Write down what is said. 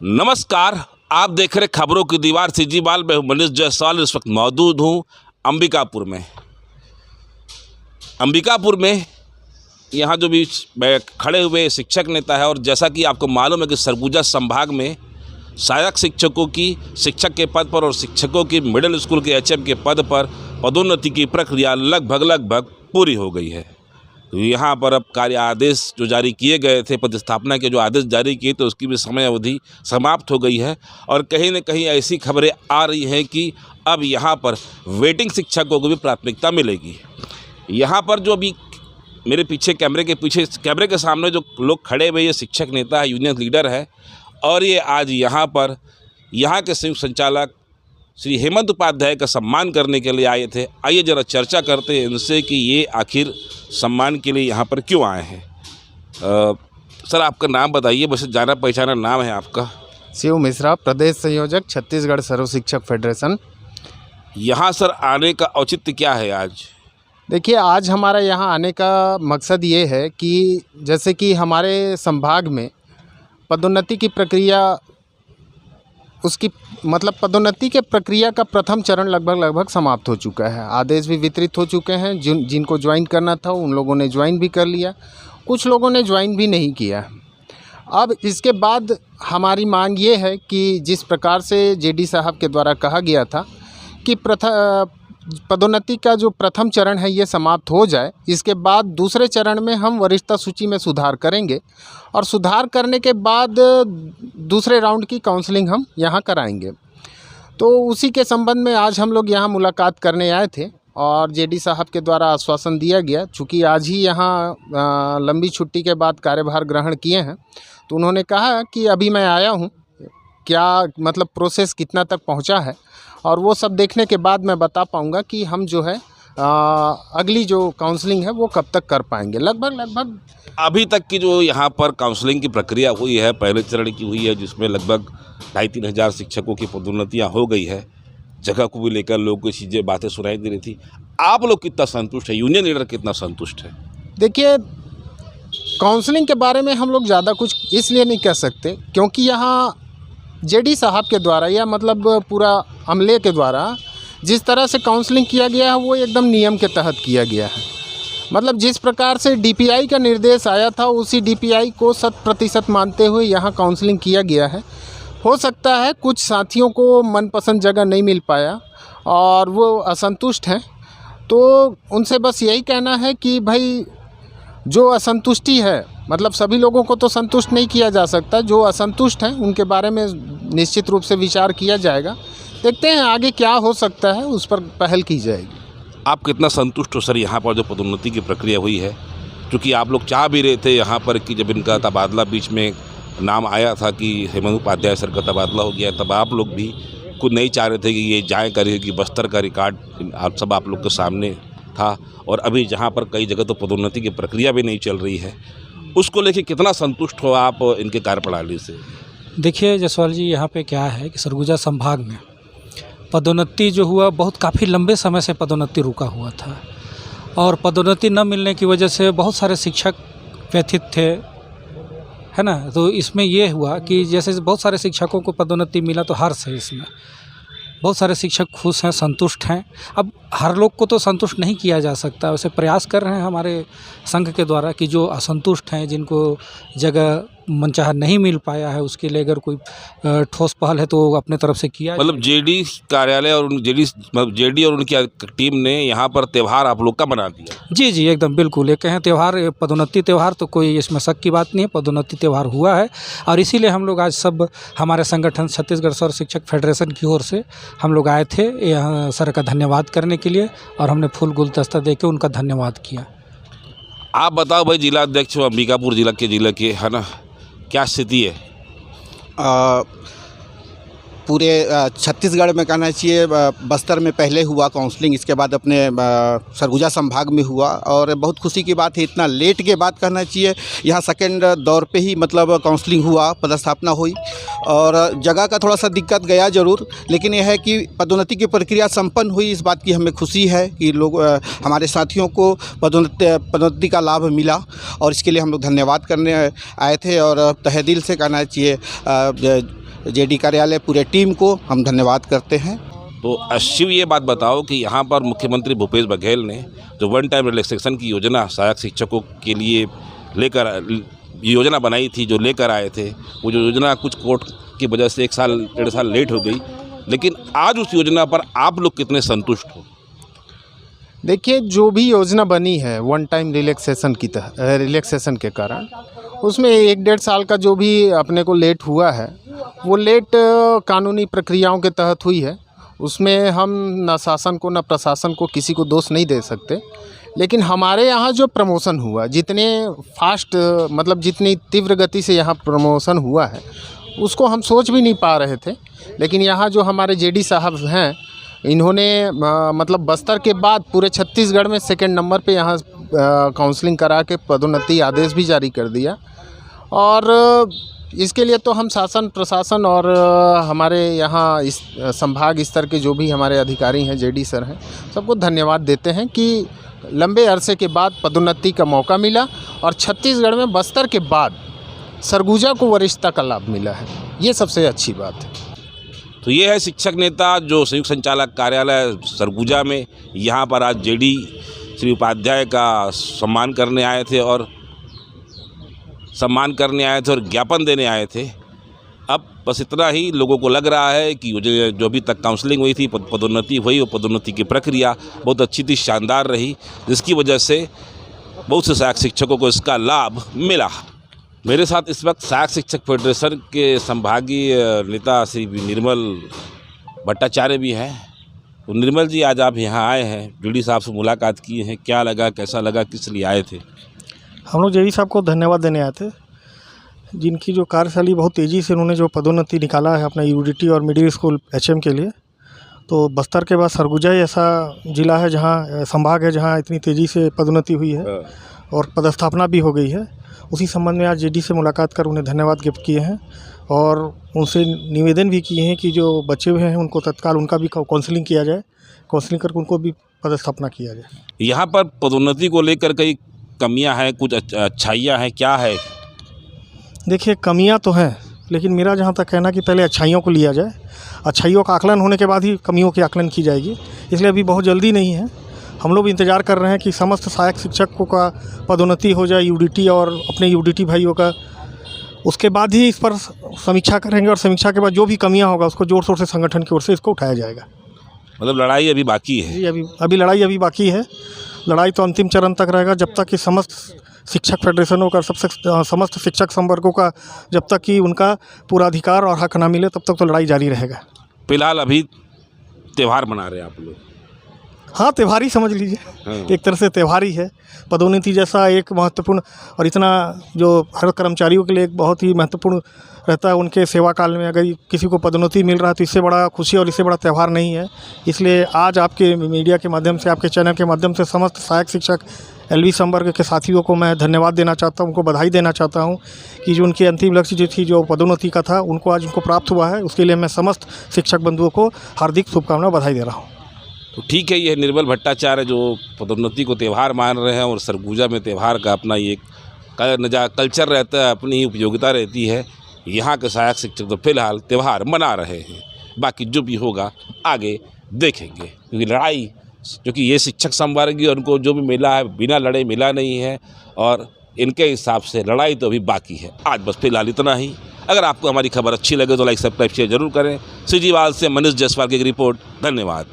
नमस्कार, आप देख रहे खबरों की दीवार सीजीवाल में मनीष जायसवाल इस वक्त मौजूद हूँ अंबिकापुर में यहाँ जो बीच में खड़े हुए शिक्षक नेता है। और जैसा कि आपको मालूम है कि सरगुजा संभाग में सहायक शिक्षकों की शिक्षक के पद पर और शिक्षकों की मिडिल स्कूल के एचएम के पद पर पदोन्नति की प्रक्रिया लगभग पूरी हो गई है। तो यहाँ पर अब कार्य आदेश जो जारी किए गए थे, पदस्थापना के जो आदेश जारी किए थे, उसकी भी समय अवधि समाप्त हो गई है। और कहीं न कहीं ऐसी खबरें आ रही हैं कि अब यहाँ पर वेटिंग शिक्षकों को भी प्राथमिकता मिलेगी। यहाँ पर जो अभी मेरे पीछे कैमरे के सामने जो लोग खड़े हुए, ये शिक्षक नेता है, यूनियन लीडर है, और ये आज यहाँ पर यहाँ के संयुक्त संचालक श्री हेमंत उपाध्याय का सम्मान करने के लिए आए थे। आइए जरा चर्चा करते हैं इनसे कि ये आखिर सम्मान के लिए यहाँ पर क्यों आए हैं। सर, आपका नाम बताइए, वैसे जाना पहचाना नाम है आपका? शिव मिश्रा, प्रदेश संयोजक, छत्तीसगढ़ सर्व शिक्षक फेडरेशन। यहाँ सर आने का औचित्य क्या है आज? देखिए, आज हमारा यहाँ आने का मकसद ये है कि जैसे कि हमारे संभाग में पदोन्नति की प्रक्रिया, उसकी मतलब पदोन्नति के प्रक्रिया का प्रथम चरण लगभग समाप्त हो चुका है। आदेश भी वितरित हो चुके हैं। जिनको ज्वाइन करना था उन लोगों ने ज्वाइन भी कर लिया, कुछ लोगों ने ज्वाइन भी नहीं किया। अब इसके बाद हमारी मांग ये है कि जिस प्रकार से जेडी साहब के द्वारा कहा गया था कि पदोन्नति का जो प्रथम चरण है ये समाप्त हो जाए, इसके बाद दूसरे चरण में हम वरिष्ठता सूची में सुधार करेंगे और सुधार करने के बाद दूसरे राउंड की काउंसलिंग हम यहाँ कराएंगे। तो उसी के संबंध में आज हम लोग यहाँ मुलाकात करने आए थे और जेडी साहब के द्वारा आश्वासन दिया गया, चूँकि आज ही यहाँ लंबी छुट्टी के बाद कार्यभार ग्रहण किए हैं, तो उन्होंने कहा कि अभी मैं आया हूँ, क्या मतलब प्रोसेस कितना तक पहुँचा है, और वो सब देखने के बाद मैं बता पाऊँगा कि हम जो है अगली जो काउंसलिंग है वो कब तक कर पाएंगे। लगभग अभी तक की जो यहाँ पर काउंसलिंग की प्रक्रिया हुई है, पहले चरण की हुई है, जिसमें लगभग 2,500-3 हज़ार शिक्षकों की पदोन्नतियाँ हो गई है। जगह को भी लेकर लोगों को चीज़ें बातें सुनाई दे रही थी। आप लोग कितना संतुष्ट है, यूनियन लीडर कितना संतुष्ट है? देखिए, काउंसलिंग के बारे में हम लोग ज़्यादा कुछ इसलिए नहीं कह सकते क्योंकि यहाँ जेडी साहब के द्वारा या मतलब पूरा अमले के द्वारा जिस तरह से काउंसलिंग किया गया है वो एकदम नियम के तहत किया गया है। मतलब जिस प्रकार से डीपीआई का निर्देश आया था उसी डीपीआई को 100% मानते हुए यहाँ काउंसलिंग किया गया है। हो सकता है कुछ साथियों को मनपसंद जगह नहीं मिल पाया और वो असंतुष्ट हैं, तो उनसे बस यही कहना है कि भाई जो असंतुष्टि है, मतलब सभी लोगों को तो संतुष्ट नहीं किया जा सकता, जो असंतुष्ट हैं उनके बारे में निश्चित रूप से विचार किया जाएगा। देखते हैं आगे क्या हो सकता है, उस पर पहल की जाएगी। आप कितना संतुष्ट हो सर यहाँ पर जो पदोन्नति की प्रक्रिया हुई है? क्योंकि आप लोग चाह भी रहे थे यहाँ पर कि जब इनका तबादला बीच में नाम आया था कि हेमंत उपाध्याय सर का तबादला हो गया, तब आप लोग भी कुछ नहीं चाह रहे थे कि ये जाए करिए कि बस्तर का रिकॉर्ड आप लोग के सामने था। और अभी जहाँ पर कई जगह तो पदोन्नति की प्रक्रिया भी नहीं चल रही है, उसको लेके कितना संतुष्ट हो आप इनके कार्यप्रणाली से? देखिए जायसवाल जी, यहाँ पे क्या है कि सरगुजा संभाग में पदोन्नति जो हुआ, बहुत काफ़ी लंबे समय से पदोन्नति रुका हुआ था और पदोन्नति न मिलने की वजह से बहुत सारे शिक्षक व्यथित थे, है ना। तो इसमें ये हुआ कि जैसे बहुत सारे शिक्षकों को पदोन्नति मिला तो हर्ष है, इसमें बहुत सारे शिक्षक खुश हैं, संतुष्ट हैं। अब हर लोग को तो संतुष्ट नहीं किया जा सकता, वैसे प्रयास कर रहे हैं हमारे संघ के द्वारा कि जो असंतुष्ट हैं, जिनको जगह मनचाहा नहीं मिल पाया है, उसके लिए अगर कोई ठोस पहल है तो अपने तरफ से किया। मतलब जेडी कार्यालय और जेडी और उनकी टीम ने यहाँ पर त्यौहार आप लोग का मना दिया? जी जी, एकदम बिल्कुल। ये कहें त्यौहार, पदोन्नति त्यौहार, तो कोई इसमें शक की बात नहीं है, पदोन्नति त्यौहार हुआ है। और इसीलिए हम लोग आज सब हमारे संगठन छत्तीसगढ़ सर्व शिक्षक फेडरेशन की ओर से हम लोग आए थे यहाँ सर का धन्यवाद करने के लिए, और हमने फूल गुलदस्ता दे के उनका धन्यवाद किया। आप बताओ भाई, जिला अध्यक्ष हो अंबिकापुर जिला के, है ना, क्या स्थिति है? पूरे छत्तीसगढ़ में कहना चाहिए, बस्तर में पहले हुआ काउंसलिंग, इसके बाद अपने सरगुजा संभाग में हुआ, और बहुत खुशी की बात है इतना लेट के बाद कहना चाहिए यहाँ सेकेंड दौर पे ही मतलब काउंसलिंग हुआ, पदस्थापना हुई। और जगह का थोड़ा सा दिक्कत गया ज़रूर, लेकिन यह है कि पदोन्नति की प्रक्रिया संपन्न हुई, इस बात की हमें खुशी है कि लोग हमारे साथियों को पदोन्नति का लाभ मिला, और इसके लिए हम लोग धन्यवाद करने आए थे। और तहे दिल से कहना चाहिए जेडी कार्यालय पूरे टीम को हम धन्यवाद करते हैं। तो शिव, ये बात बताओ कि यहाँ पर मुख्यमंत्री भूपेश बघेल ने जो वन टाइम रिलैक्सेशन की योजना सहायक शिक्षकों के लिए लेकर योजना बनाई थी, जो लेकर आए थे, वो जो योजना कुछ कोर्ट की वजह से 1-1.5 साल लेट हो गई, लेकिन आज उस योजना पर आप लोग कितने संतुष्ट हो? देखिए, जो भी योजना बनी है वन टाइम रिलैक्सेशन के कारण, उसमें 1-1.5 साल का जो भी अपने को लेट हुआ है, वो लेट कानूनी प्रक्रियाओं के तहत हुई है। उसमें हम न शासन को न प्रशासन को किसी को दोष नहीं दे सकते। लेकिन हमारे यहाँ जो प्रमोशन हुआ, जितने फास्ट मतलब जितनी तीव्र गति से यहाँ प्रमोशन हुआ है, उसको हम सोच भी नहीं पा रहे थे। लेकिन यहाँ जो हमारे जेडी साहब हैं, इन्होंने मतलब बस्तर के बाद पूरे छत्तीसगढ़ में सेकंड नंबर पे यहाँ काउंसलिंग करा के पदोन्नति आदेश भी जारी कर दिया। और इसके लिए तो हम शासन प्रशासन और हमारे यहाँ इस संभाग स्तर के जो भी हमारे अधिकारी हैं, जेडी सर हैं, सबको धन्यवाद देते हैं कि लंबे अरसे के बाद पदोन्नति का मौका मिला और छत्तीसगढ़ में बस्तर के बाद सरगुजा को वरिष्ठता का लाभ मिला है। ये सबसे अच्छी बात है। तो ये है शिक्षक नेता जो संयुक्त संचालक कार्यालय सरगुजा में यहाँ पर आज जेडी श्री उपाध्याय का सम्मान करने आए थे और ज्ञापन देने आए थे। अब बस इतना ही लोगों को लग रहा है कि जो अभी तक काउंसलिंग हुई थी, पदोन्नति हुई, वो पदोन्नति की प्रक्रिया बहुत अच्छी थी, शानदार रही, जिसकी वजह से बहुत से सहायक शिक्षकों को इसका लाभ मिला। मेरे साथ इस वक्त सहायक शिक्षक फेडरेशन के संभागीय नेता श्री निर्मल भट्टाचार्य भी हैं। तो निर्मल जी, आज आप यहाँ आए हैं, जेडी साहब से मुलाकात की है, क्या लगा, कैसा लगा, किस लिए आए थे? हम लोग जेडी साहब को धन्यवाद देने आए थे, जिनकी जो कार्यशैली बहुत तेज़ी से उन्होंने जो पदोन्नति निकाला है अपना यूडीटी और मिडिल स्कूल एचएम के लिए। तो बस्तर के बाद सरगुजा ही ऐसा ज़िला है जहाँ संभाग है जहाँ इतनी तेज़ी से पदोन्नति हुई है और पदस्थापना भी हो गई है। उसी संबंध में आज जेडी से मुलाकात कर उन्हें धन्यवाद ज्ञापित किए हैं और उनसे निवेदन भी किए हैं कि जो बचे हुए हैं उनको तत्काल उनका भी काउंसलिंग किया जाए, काउंसलिंग करके उनको भी पदस्थापना किया जाए। यहाँ पर पदोन्नति को लेकर कई कमियां हैं, कुछ अच्छाइयाँ हैं, क्या है? देखिए, कमियां तो हैं, लेकिन मेरा जहाँ तक कहना कि पहले अच्छाइयों को लिया जाए, अच्छाइयों का आकलन होने के बाद ही कमियों की आकलन की जाएगी। इसलिए अभी बहुत जल्दी नहीं है। हम लोग इंतज़ार कर रहे हैं कि समस्त सहायक शिक्षकों का पदोन्नति हो जाए, यूडीटी और अपने यूडीटी भाइयों का, उसके बाद ही इस पर समीक्षा करेंगे और समीक्षा के बाद जो भी कमियां होगा उसको जोर शोर से संगठन की ओर से इसको उठाया जाएगा। मतलब लड़ाई अभी बाकी है? जी, अभी लड़ाई अभी बाकी है। लड़ाई तो अंतिम चरण तक रहेगा, जब तक कि समस्त शिक्षक फेडरेशनों का समस्त शिक्षक संवर्गों का जब तक कि उनका पूरा अधिकार और हक ना मिले तब तक तो लड़ाई जारी रहेगा। फिलहाल अभी त्यौहार मना रहे हैं आप लोग? हाँ, त्यौहार ही समझ लीजिए, एक तरह से त्यौहार ही है। पदोन्नति जैसा एक महत्वपूर्ण और इतना जो हर कर्मचारियों के लिए एक बहुत ही महत्वपूर्ण रहता है, उनके सेवा काल में अगर किसी को पदोन्नति मिल रहा है तो इससे बड़ा खुशी और इससे बड़ा त्यौहार नहीं है। इसलिए आज आपके मीडिया के माध्यम से, आपके चैनल के माध्यम से समस्त सहायक शिक्षक एलवी संवर्ग के साथियों को मैं धन्यवाद देना चाहता हूं, उनको बधाई देना चाहता हूं कि जो उनकी अंतिम लक्ष्य जो थी, जो पदोन्नति का था, उनको आज उनको प्राप्त हुआ है। उसके लिए मैं समस्त शिक्षक बंधुओं को हार्दिक शुभकामनाएं, बधाई दे रहा हूँ। तो ठीक है, ये निर्मल भट्टाचार्य जो पदोन्नति को त्यौहार मान रहे हैं और सरगुजा में त्यौहार का अपना ये कल्चर रहता है, अपनी उपयोगिता रहती है। यहाँ के सहायक शिक्षक तो फिलहाल त्यौहार मना रहे हैं, बाकी जो भी होगा आगे देखेंगे, क्योंकि लड़ाई जो कि ये शिक्षक संवर्गीय उनको जो भी मिला है बिना लड़े मिला नहीं है और इनके हिसाब से लड़ाई तो अभी बाकी है। आज बस फिलहाल इतना ही। अगर आपको हमारी खबर अच्छी लगे तो लाइक सब्सक्राइब शेयर जरूर करें। सिजीवाल से मनीष जायसवाल की एक रिपोर्ट। धन्यवाद।